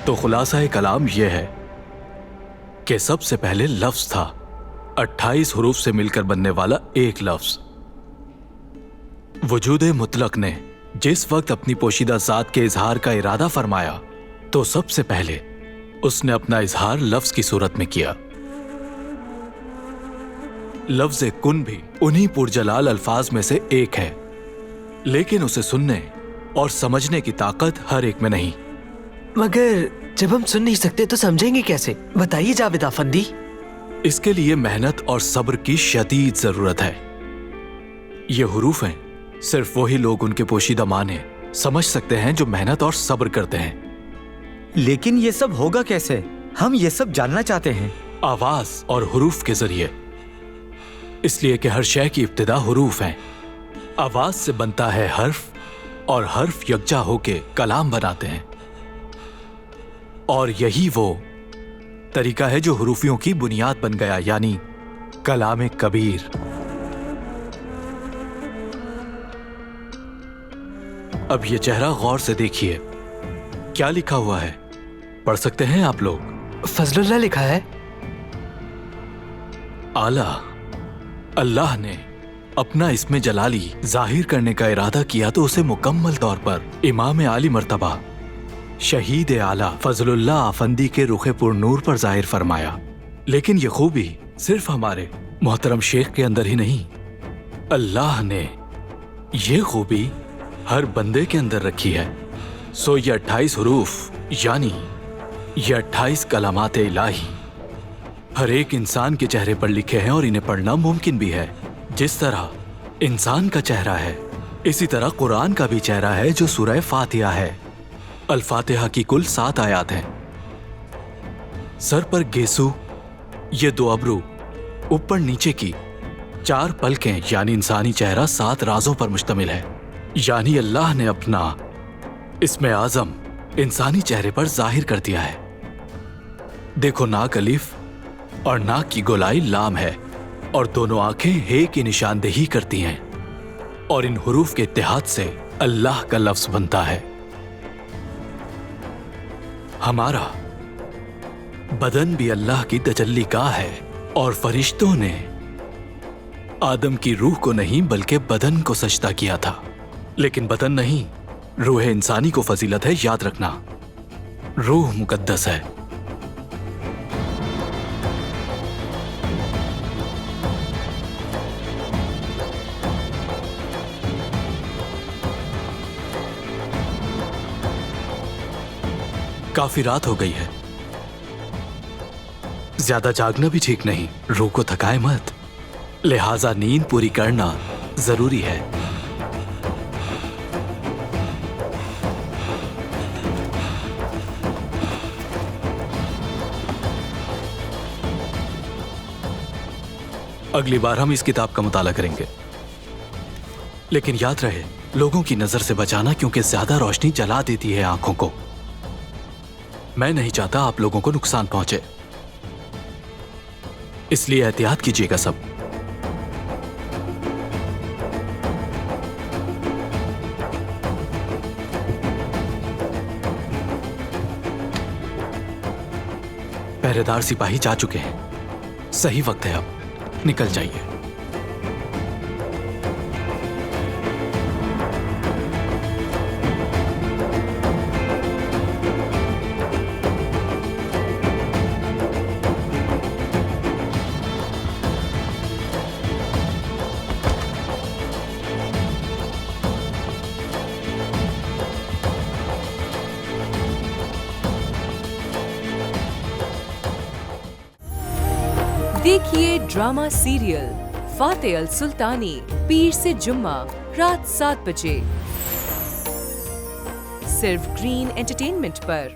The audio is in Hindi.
तो खुलासा कलाम यह है कि सबसे पहले लफ्ज था 28 हुरूफ से मिलकर बनने वाला एक लफ्ज। वजूदे मुतलक ने जिस वक्त अपनी पोशीदा जात के इजहार का इरादा फरमाया तो सबसे पहले उसने अपना इजहार लफ्ज की सूरत में किया। लफ्ज कुन भी उन्हीं पुरजलाल अल्फाज में से एक है, लेकिन उसे सुनने और समझने की ताकत हर एक में नहीं। मगर जब हम सुन नहीं सकते तो समझेंगे कैसे? बताइए जावेद अफंदी। इसके लिए मेहनत और सब्र की शदीद जरूरत है। ये हुरूफ हैं, सिर्फ वही लोग उनके पोशीदा माने समझ सकते हैं जो मेहनत और सब्र करते हैं। लेकिन ये सब होगा कैसे? हम ये सब जानना चाहते हैं। आवाज और हुरूफ के जरिए, इसलिए कि हर शय की इब्तिदा हुरूफ है। आवाज से बनता है हर्फ और हर्फ यकजा होके कलाम बनाते हैं, और यही वो तरीका है जो हुरूफियों की बुनियाद बन गया, यानी कलाम कबीर। अब ये चेहरा गौर से देखिए, क्या लिखा हुआ है? पढ़ सकते हैं आप लोग? फजलुल्लाह लिखा है। आला अल्लाह ने अपना इसमें जलाली जाहिर करने का इरादा किया तो उसे मुकम्मल तौर पर इमाम आली मर्तबा शहीद आला फजलुल्लाह अफंदी के रुखे पुरनूर पर जाहिर फरमाया। लेकिन ये खूबी सिर्फ हमारे मोहतरम शेख के अंदर ही नहीं, अल्लाह ने ये खूबी हर बंदे के अंदर रखी है। सो ये 28 हुरूफ यानी ये 28 कलामात इलाही हर एक इंसान के चेहरे पर लिखे हैं और इन्हें पढ़ना मुमकिन भी है। जिस तरह इंसान का चेहरा है, इसी तरह कुरान का भी चेहरा है जो सूरह फातिहा है। अल फातिहा की कुल 7 आयात हैं। सर पर गेसू, ये 2 अब्रू, ऊपर नीचे की 4 पलकें, यानी इंसानी चेहरा 7 राजों पर मुश्तमिल है। यानी अल्लाह ने अपना इस्मे आजम इंसानी चेहरे पर जाहिर कर दिया है। देखो, नाक अलिफ और नाक की गोलाई लाम है और दोनों आंखें हे की निशानदेही करती हैं, और इन हुरूफ के इत्तेहाद से अल्लाह का लफ्ज बनता है। हमारा बदन भी अल्लाह की तजल्ली गाह है, और फरिश्तों ने आदम की रूह को नहीं बल्कि बदन को सजदा किया था। लेकिन बदन नहीं, रूह इंसानी को फजीलत है, याद रखना। रूह मुकद्दस है। काफी रात हो गई है, ज्यादा जागना भी ठीक नहीं। रूह को थकाए मत, लिहाजा नींद पूरी करना जरूरी है। अगली बार हम इस किताब का मुताला करेंगे, लेकिन याद रहे लोगों की नजर से बचाना, क्योंकि ज्यादा रोशनी जला देती है आंखों को। मैं नहीं चाहता आप लोगों को नुकसान पहुंचे, इसलिए एहतियात कीजिएगा सब। पहरेदार सिपाही जा चुके हैं, सही वक्त है, अब निकल जाइए। देखिए ड्रामा सीरियल फातेह अल सुल्तानी पीर से जुम्मा रात 7 बजे सिर्फ ग्रीन एंटरटेनमेंट पर।